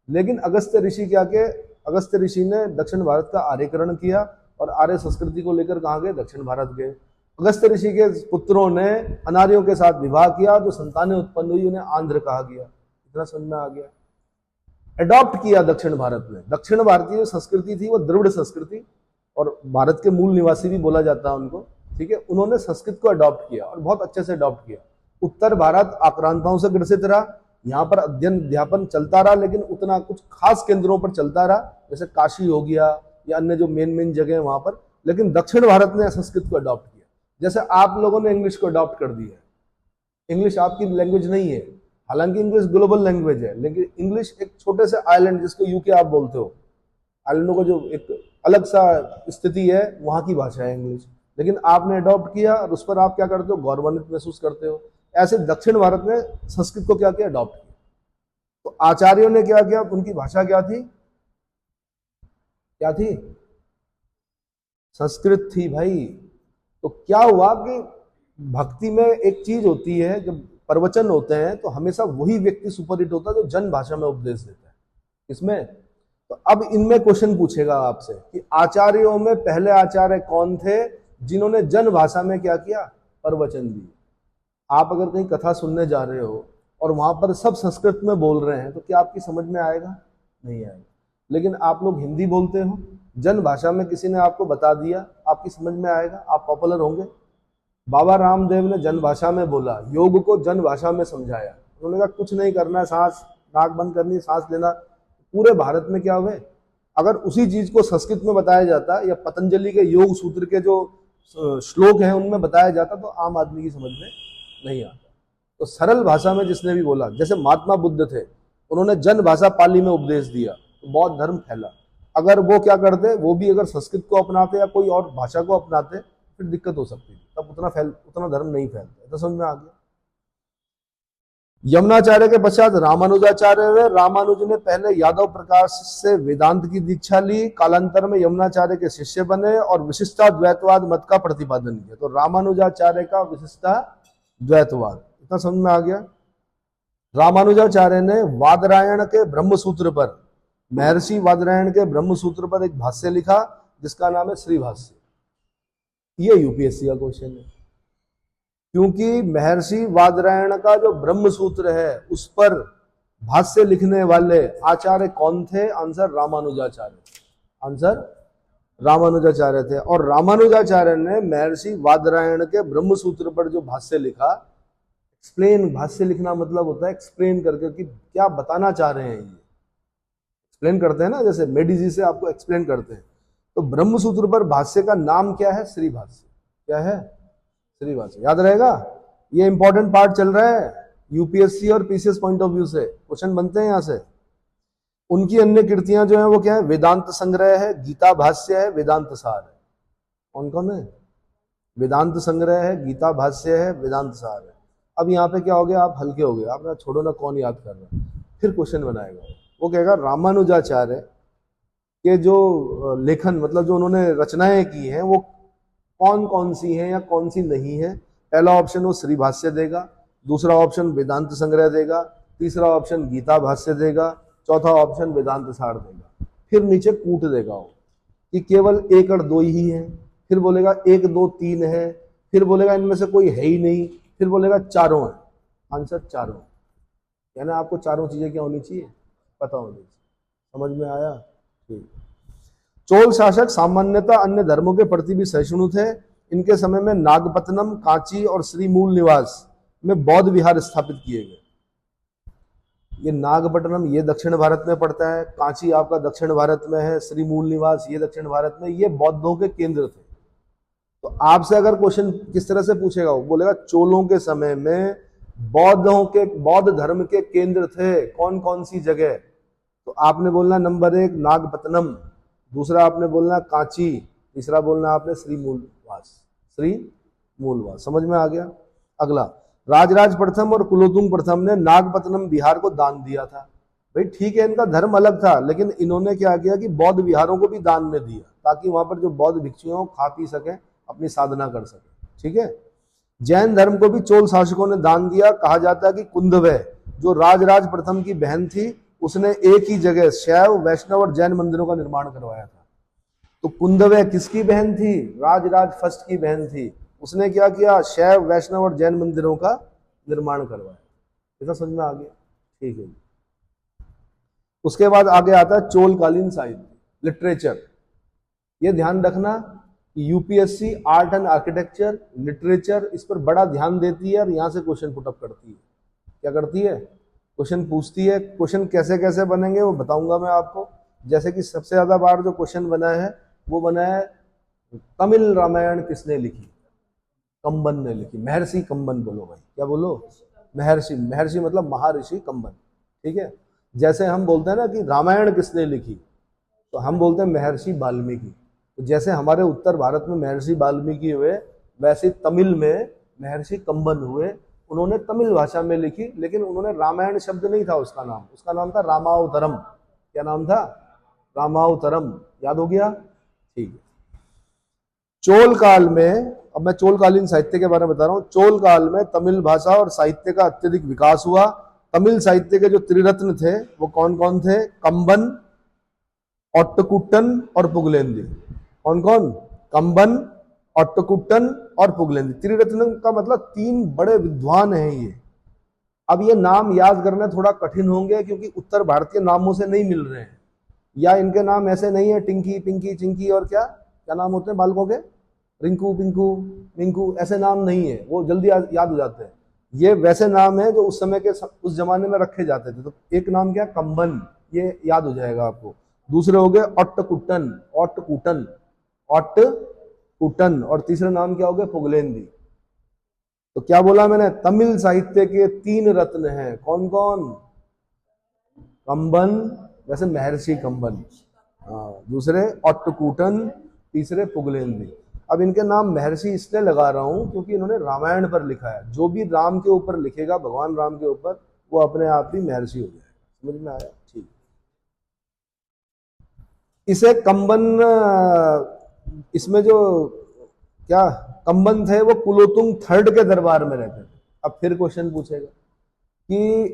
[SPEAKER 1] लेकिन अगस्त्य ऋषि क्या के? अगस्त्य ऋषि ने दक्षिण भारत का आर्यकरण किया और आर्य संस्कृति को लेकर कहाँ गए? दक्षिण भारत गए। अगस्त्य ऋषि के पुत्रों ने अनार्यों के साथ विवाह किया, जो संतानें उत्पन्न हुई उन्हें आंध्र कहा गया। इतना समझ में आ गया? एडॉप्ट किया दक्षिण भारत में। दक्षिण भारतीय जो संस्कृति थी वो द्रविड़ संस्कृति, और भारत के मूल निवासी भी बोला जाता है उनको, ठीक है। उन्होंने संस्कृत को अडॉप्ट किया और बहुत अच्छे से अडॉप्ट किया। उत्तर भारत आक्रांताओं से ग्रसित रहा, यहाँ पर अध्ययन अध्यापन चलता रहा, लेकिन उतना कुछ खास केंद्रों पर चलता रहा, जैसे काशी हो गया या अन्य जो मेन जगह है वहां पर। लेकिन दक्षिण भारत ने संस्कृत को अडॉप्ट किया। जैसे आप लोगों ने इंग्लिश को अडॉप्ट कर दी है। इंग्लिश आपकी लैंग्वेज नहीं है, हालांकि इंग्लिश ग्लोबल लैंग्वेज है, लेकिन इंग्लिश एक छोटे से आइलैंड, जिसको यूके आप बोलते हो, आइलैंडों का जो एक अलग सा स्थिति है, वहां की भाषा है इंग्लिश। लेकिन आपने अडॉप्ट किया और उस पर आप क्या करते हो? गौरवान्वित महसूस करते हो। ऐसे दक्षिण भारत ने संस्कृत को क्या किया? अडॉप्ट किया। तो आचार्यों ने क्या किया? उनकी भाषा क्या थी? क्या थी? संस्कृत थी भाई। तो क्या हुआ कि भक्ति में एक चीज होती है, जब प्रवचन होते हैं तो हमेशा वही व्यक्ति सुपरहिट होता है जो जन भाषा में उपदेश देता है। इसमें तो अब इनमें क्वेश्चन पूछेगा आपसे कि आचार्यों में पहले आचार्य कौन थे जिन्होंने जन भाषा में क्या किया? प्रवचन दिए। आप अगर कहीं कथा सुनने जा रहे हो और वहां पर सब संस्कृत में बोल रहे हैं तो क्या आपकी समझ में आएगा? नहीं आएगा। लेकिन आप लोग हिंदी बोलते हो, जन भाषा में किसी ने आपको बता दिया, आपकी समझ में आएगा, आप पॉपुलर होंगे। बाबा रामदेव ने जन भाषा में बोला, योग को जन भाषा में समझाया। उन्होंने कहा कुछ नहीं करना है, सांस नाक बंद करनी, सांस लेना। पूरे भारत में क्या हुए? अगर उसी चीज को संस्कृत में बताया जाता या पतंजलि के योग सूत्र के जो श्लोक हैं उनमें बताया जाता तो आम आदमी की समझ में नहीं आता। तो सरल भाषा में जिसने भी बोला, जैसे महात्मा बुद्ध थे, उन्होंने जन भाषा पाली में उपदेश दिया तो बौद्ध धर्म फैला। अगर वो क्या करते, वो भी अगर संस्कृत को अपनाते या कोई और भाषा को अपनाते फिर दिक्कत हो सकती थी, तब उतना धर्म नहीं फैलता। तो समझ में आ गया? यमुनाचार्य के पश्चात रामानुजाचार्य हुए। रामानुज ने पहले यादव प्रकाश से वेदांत की दीक्षा ली, कालांतर में यमुनाचार्य के शिष्य बने और विशिष्टाद्वैतवाद मत का प्रतिपादन किया। तो रामानुजाचार्य का विशिष्टाद्वैतवाद, इतना समझ में आ गया? रामानुजाचार्य ने वादरायण के ब्रह्मसूत्र पर, महर्षि वादरायण के ब्रह्मसूत्र पर एक भाष्य लिखा जिसका नाम है श्री भाष्य। ये यूपीएससी का क्वेश्चन है, क्योंकि महर्षि वादरायण का जो ब्रह्म सूत्र है उस पर भाष्य लिखने वाले आचार्य कौन थे? आंसर रामानुजाचार्य। आंसर रामानुजाचार्य थे। और रामानुजाचार्य ने महर्षि वादरायण के ब्रह्म सूत्र पर जो भाष्य लिखा, एक्सप्लेन, भाष्य लिखना मतलब होता है एक्सप्लेन करके कि क्या बताना चाह रहे हैं। ये एक्सप्लेन करते हैं ना, जैसे मेडिजी से आपको एक्सप्लेन करते हैं। तो ब्रह्म सूत्र पर भाष्य का नाम क्या है? श्री भाष्य। क्या है? श्री भाष्य। याद रहेगा, ये इंपॉर्टेंट पार्ट चल रहा है यूपीएससी और पीसीएस पॉइंट ऑफ व्यू से, क्वेश्चन बनते हैं यहां से। उनकी अन्य कृतियां जो है वो क्या है? वेदांत संग्रह है, गीता भाष्य है, वेदांत सार है। कौन कौन है? वेदांत संग्रह है, गीता भाष्य है, वेदांत सार है। अब यहाँ पे क्या हो गया? आप हल्के हो गए, आप ना छोड़ो ना, कौन याद कर रहा है। फिर क्वेश्चन बनाएगा वो कहेगा रामानुजाचार्य के जो लेखन, मतलब जो उन्होंने रचनाएं की हैं वो कौन कौन सी हैं या कौन सी नहीं है। पहला ऑप्शन वो श्री भाष्य देगा, दूसरा ऑप्शन वेदांत संग्रह देगा, तीसरा ऑप्शन गीता भाष्य देगा, चौथा ऑप्शन वेदांत सार देगा। फिर नीचे कूट देगा वो कि केवल 1 और 2 ही है, फिर बोलेगा 1 2 3 है, फिर बोलेगा इनमें से कोई है ही नहीं, फिर बोलेगा चारों है। आंसर चारों, यानी आपको चारों चीजें क्या होनी चाहिए, पता होनी चाहिए। समझ में आया? ठीक। चोल शासक सामान्यतः अन्य धर्मों के प्रति भी सहिष्णु थे। इनके समय में नागपत्तनम, कांची और श्रीमूल निवास में बौद्ध विहार स्थापित किए गए। ये नागपट्टनम ये दक्षिण भारत में पड़ता है, कांची आपका दक्षिण भारत में है, श्रीमूल निवास ये दक्षिण भारत में, ये बौद्धों के केंद्र थे। तो आपसे अगर क्वेश्चन किस तरह से पूछेगा, वो बोलेगा चोलों के समय में बौद्ध धर्म के केंद्र थे कौन कौन सी जगह, तो आपने बोलना नंबर 1 नागपत्तनम, दूसरा आपने बोलना कांची, तीसरा बोलना आपने श्रीमूलवास। समझ में आ गया? अगला, राजराज प्रथम और कुलोतुंग प्रथम ने नागपत्तनम बिहार को दान दिया था। भाई ठीक है, इनका धर्म अलग था, लेकिन इन्होंने क्या किया कि बौद्ध विहारों को भी दान में दिया, ताकि वहां पर जो बौद्ध भिक्षु हैं खा पी सके, अपनी साधना कर सके। ठीक है। जैन धर्म को भी चोल शासकों ने दान दिया। कहा जाता है कि कुंदवे जो राजराज प्रथम की बहन थी, उसने एक ही जगह शैव, वैष्णव और जैन मंदिरों का निर्माण करवाया था। तो कुंदवे किसकी बहन थी? राजराज फर्स्ट की बहन थी। उसने क्या किया? शैव, वैष्णव और जैन मंदिरों का निर्माण करवाया। ऐसा समझ में आ गया? ठीक है। उसके बाद आगे आता है चोलकालीन साहित्य, लिटरेचर। ये ध्यान रखना कि UPSC art and architecture, literature, इस पर बड़ा ध्यान देती है और यहां से क्वेश्चन पुटअप करती है। क्या करती है? क्वेश्चन पूछती है। क्वेश्चन कैसे कैसे बनेंगे वो बताऊंगा मैं आपको। जैसे कि सबसे ज्यादा बार जो क्वेश्चन बना है वो बना है तमिल रामायण किसने लिखी? कंबन ने लिखी। महर्षि कंबन बोलो भाई। क्या बोलो? महर्षि। महर्षि मतलब महर्षि कंबन। ठीक है। जैसे हम बोलते हैं ना कि रामायण किसने लिखी, तो हम बोलते हैं महर्षि वाल्मीकि। तो जैसे हमारे उत्तर भारत में महर्षि वाल्मीकि हुए, वैसे तमिल में महर्षि कंबन हुए। उन्होंने तमिल भाषा में लिखी, लेकिन उन्होंने रामायण शब्द नहीं था उसका नाम, उसका नाम था रामावतरम। क्या नाम था? रामावतरम। याद हो गया? ठीक है। चोल काल में, अब मैं चोलकालीन साहित्य के बारे में बता रहा हूं। चोल काल में तमिल भाषा और साहित्य का अत्यधिक विकास हुआ। तमिल साहित्य के जो त्रिरत्न थे वो कौन कौन थे? कंबन, ओट्टकुट्टन और पुगलेंदी। कौन कौन? कंबन, ओट्टकुट्टन और पुगलेंदी। त्रिरत्न का मतलब 3 बड़े विद्वान हैं ये। अब ये नाम याद करना थोड़ा कठिन होंगे, क्योंकि उत्तर भारतीय नामों से नहीं मिल रहे हैं, या इनके नाम ऐसे नहीं है टिंकी, पिंकी, चिंकी और क्या क्या नाम होते हैं बालकों के? रिंकू, पिंकू, मिंकू, ऐसे नाम नहीं है, वो जल्दी याद हो जाते हैं। ये वैसे नाम है जो उस समय के उस जमाने में रखे जाते थे। तो एक नाम क्या? कंबन, ये याद हो जाएगा आपको। दूसरे हो गए ओट्टकुट्टन, ओट्टकुटन, ओट्टकुटन, और तीसरा नाम क्या हो गया? पुगलेंदी। तो क्या बोला मैंने? तमिल साहित्य के 3 रत्न हैं। कौन कौन? कंबन, वैसे महर्षि कंबन, दूसरे ओट्टकुटन, तीसरे पुगलेंदी। अब इनके नाम महर्षि इसलिए लगा रहा हूं क्योंकि इन्होंने रामायण पर लिखा है। जो भी राम के ऊपर लिखेगा, भगवान राम के ऊपर, वो अपने आप ही महर्षि हो जाएगा। समझ में आया? ठीक। इसे कंबन, इसमें जो क्या कंबन थे वो कुलोतुंग थर्ड के दरबार में रहते थे। अब फिर क्वेश्चन पूछेगा कि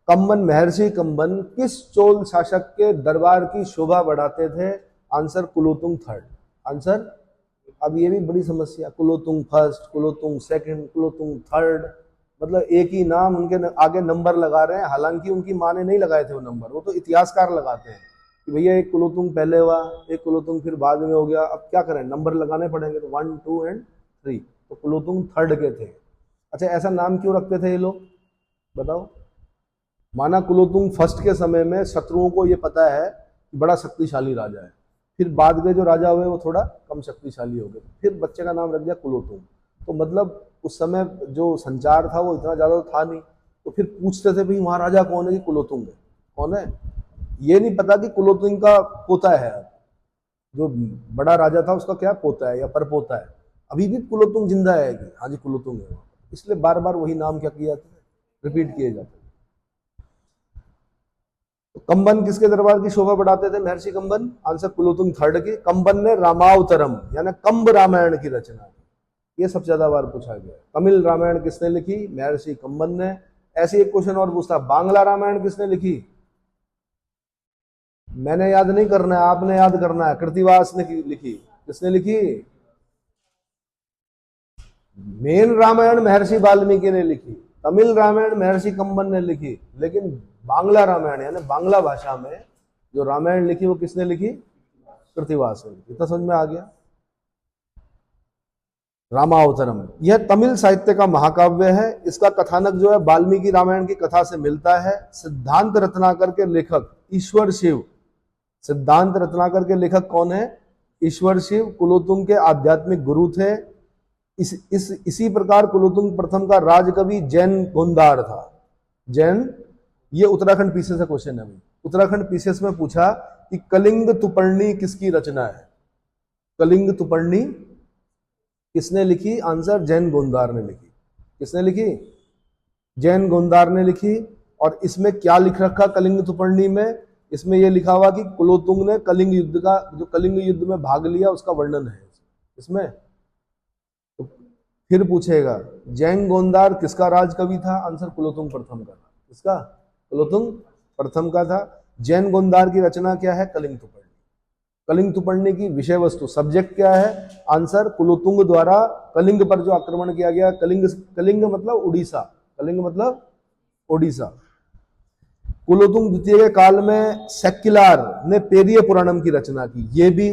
[SPEAKER 1] कंबन, महर्षि कंबन किस चोल शासक के दरबार की शोभा बढ़ाते थे? Answer Kulothunga third. आंसर, अब ये भी बड़ी समस्या, Kulothunga first, Kulothunga second, Kulothunga third, मतलब एक ही नाम, उनके आगे नंबर लगा रहे हैं। हालांकि उनकी माँ ने नहीं लगाए थे वो नंबर, वो तो इतिहासकार लगाते हैं कि भैया एक कुलोतुंग पहले हुआ, एक कुलोतुंग फिर बाद में हो गया। अब क्या करें, नंबर लगाने पड़ेंगे, तो 1, 2 और 3। तो कुलोतुंग थर्ड के थे। अच्छा, ऐसा नाम क्यों रखते थे ये लोग, बताओ? माना कुलोतुंग फर्स्ट के समय में शत्रुओं को ये पता है कि बड़ा शक्तिशाली राजा है, फिर बाद में जो राजा हुए वो थोड़ा कम शक्तिशाली हो गए, फिर बच्चे का नाम रख दिया कुलोतुंग। तो मतलब उस समय जो संचार था वो इतना ज्यादा था नहीं, तो फिर पूछते थे भाई वहां राजा कौन है? कि कुलोतुंग है। कौन है? ये नहीं पता कि कुलोतुंग का पोता है, जो बड़ा राजा था उसका क्या पोता है या परपोता है। अभी भी कुलोतुंग जिंदा है कि हाँ जी कुलोतुंग है, इसलिए बार बार वही नाम क्या किए जाते हैं, रिपीट किए जाते हैं। कंबन किसके दरबार की शोभा बढ़ाते थे? महर्षि कंबन। आंसर कुलोतुंग थर्ड की। कंबन ने रामावतरम यानी कंब रामायण की रचना की। ये सबसे ज्यादा बार पूछा गया। तमिल रामायण किसने लिखी? महर्षि कंबन ने। ऐसे एक क्वेश्चन और पूछता, बांग्ला रामायण किसने लिखी? मैंने याद नहीं करना है, आपने याद करना है। कृत्तिवास ने लिखी। किसने लिखी? मेन रामायण महर्षि वाल्मीकि ने लिखी, तमिल रामायण महर्षि कंबन ने लिखी, लेकिन बांग्ला रामायण यानी बांग्ला भाषा में जो रामायण लिखी वो किसने लिखी? कृत्तिवास ने लिखी। इतना समझ में आ गया? रामावतरम यह तमिल साहित्य का महाकाव्य है। इसका कथानक जो है वाल्मीकि रामायण की कथा से मिलता है। सिद्धांत रत्नाकर के लेखक ईश्वर शिव। सिद्धांत रत्नाकर के लेखक कौन है? ईश्वर शिव कुलोत्तुंग के आध्यात्मिक गुरु थे। इसी प्रकार कुलोत्तुंग प्रथम का राजकवि जैन गोंदार था। जैन, ये उत्तराखंड पीसीएस का क्वेश्चन है भाई। उत्तराखंड पीसीएस में पूछा कि कलिंग तुपर्णी किसकी रचना है? कलिंग तुपर्णी किसने लिखी? आंसर जैन गोंदार ने लिखी। किसने लिखी? जैन गोंदार ने लिखी। और इसमें क्या लिख रखा कलिंग तुपर्णी में? इसमें यह लिखा हुआ कि कुलोत्तुंग ने कलिंग युद्ध का, जो कलिंग युद्ध में भाग लिया, उसका वर्णन है इसमें। तो फिर पूछेगा जैन गोंदार किसका राजकवि था? आंसर कुलोत्तुंग प्रथम का था। किसका? कुलोत्तुंग प्रथम का था। जैन गोंदार की रचना क्या है? कलिंग तुपर्णी। कलिंग तुपर्णी की विषय वस्तु, सब्जेक्ट क्या है? आंसर कुलोत्तुंग द्वारा कलिंग पर जो आक्रमण किया गया। कलिंग मतलब उड़ीसा। कलिंग मतलब ओडिशा। कुलोत्तुंग द्वितीय के काल में सेक्युलार ने पेरिय पुराणम की रचना की। ये भी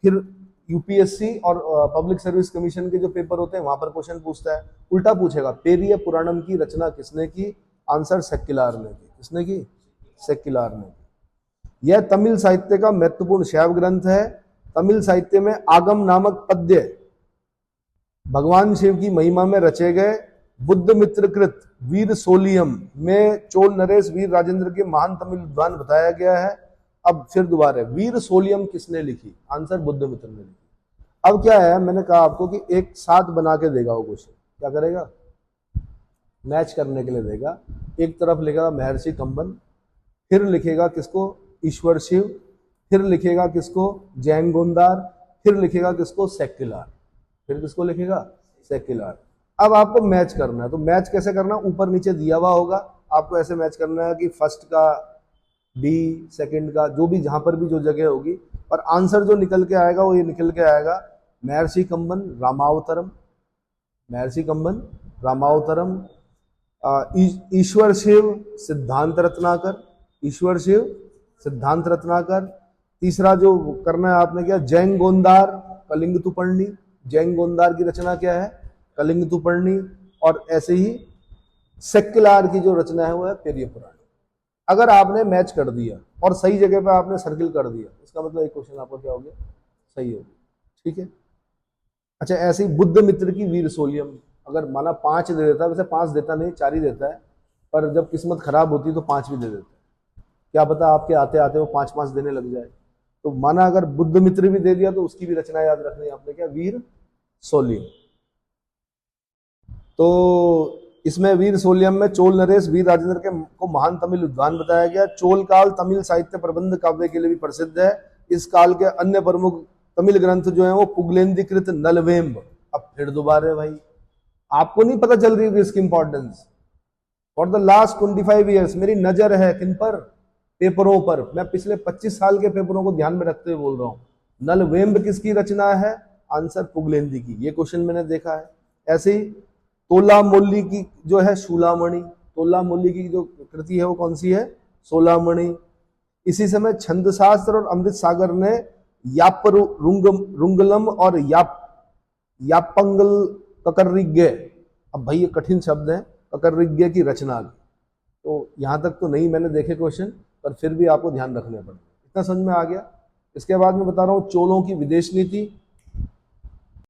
[SPEAKER 1] फिर यूपीएससी और पब्लिक सर्विस कमीशन के जो पेपर होते हैं वहां पर क्वेश्चन पूछता है, उल्टा पूछेगा पेरिय पुराणम की रचना किसने की? आंसर सेक्युलार ने की। किसने की? सेक्युलार ने की। यह तमिल साहित्य का महत्वपूर्ण शैव ग्रंथ है। तमिल साहित्य में आगम नामक पद्य भगवान शिव की महिमा में रचे गए। बुद्ध मित्रकृत वीर सोलियम में चोल नरेश वीर राजेंद्र के महान तमिल विद्वान बताया गया है। अब फिर दोबारा वीर सोलियम किसने लिखी? आंसर बुद्ध मित्र ने लिखी। अब क्या है, मैंने कहा आपको कि एक साथ बना के देगा वो क्वेश्चन। क्या करेगा? मैच करने के लिए देगा। एक तरफ लिखेगा महर्षि कंबन, फिर लिखेगा किसको? ईश्वर शिव, फिर लिखेगा किसको? जैन गोंदार, फिर लिखेगा किसको? सेक्युलार। फिर किसको लिखेगा? सेक्युलार। अब आपको मैच करना है, तो मैच कैसे करना? ऊपर नीचे दिया हुआ होगा, आपको ऐसे मैच करना है कि फर्स्ट का बी, सेकंड का, जो भी जहां पर भी जो जगह होगी, और आंसर जो निकल के आएगा वो ये निकल के आएगा महर्षि कंबन रामावतरम। महर्षि कंबन रामावतरम। ईश्वर शिव सिद्धांत रत्नाकर। ईश्वर शिव सिद्धांत रत्नाकर। तीसरा जो करना है आपने क्या? जैन गोंदार कलिंग तुपर्णी। जैन गोंदार की रचना क्या है? कलिंग तुपर्णी। और ऐसे ही सेक्युलार की जो रचना है वो है पेरिय पुराण। अगर आपने मैच कर दिया और सही जगह पे आपने सर्किल कर दिया, इसका मतलब एक क्वेश्चन आपका क्या हो गया? सही हो गया। ठीक है। अच्छा, ऐसे ही बुद्ध मित्र की वीर सोलियम, अगर माना 5 दे देता है, वैसे 5 देता नहीं, 4 ही देता है, पर जब किस्मत खराब होती है तो 5 भी दे देता है। क्या पता आपके आते आते वो 5-5 देने लग जाए। तो माना अगर बुद्ध मित्र भी दे दिया तो उसकी भी रचना याद रखनी है आपने, क्या? वीर सोलियम। तो इसमें वीर सोलियम में चोल नरेश वीर राजेंद्र के को महान तमिल विद्वान बताया गया। चोल काल तमिल साहित्य प्रबंध काव्य के लिए भी प्रसिद्ध है। इस काल के अन्य प्रमुख तमिल ग्रंथ जो है वो पुगलेंदीकृत नलवेम्ब। अब फिर दोबारा भाई, आपको नहीं पता चल रही है इसकी importance. For the last 25 years मेरी नजर है किन पर? पेपरों पर। मैं पिछले 25 साल के पेपरों को ध्यान में रखते हुए बोल रहा हूं। नलवेम्ब किसकी रचना है? आंसर पुगलेंदी की। ये क्वेश्चन मैंने देखा है। ऐसे ही तोलामोली की जो है शूलामणि। तोलामोली की जो कृति है वो कौन सी है? सोलामणि। इसी समय छंद शास्त्र और अमृत सागर ने रुंगलम और यापंगल ककर्रिज्ञ, अब भाई ये कठिन शब्द है, ककर्रिज्ञ की रचना। तो यहां तक तो नहीं मैंने देखे क्वेश्चन, पर फिर भी आपको ध्यान रखने पड़ेंगे। इतना समझ में आ गया? इसके बाद मैं बता रहा हूं चोलों की विदेश नीति।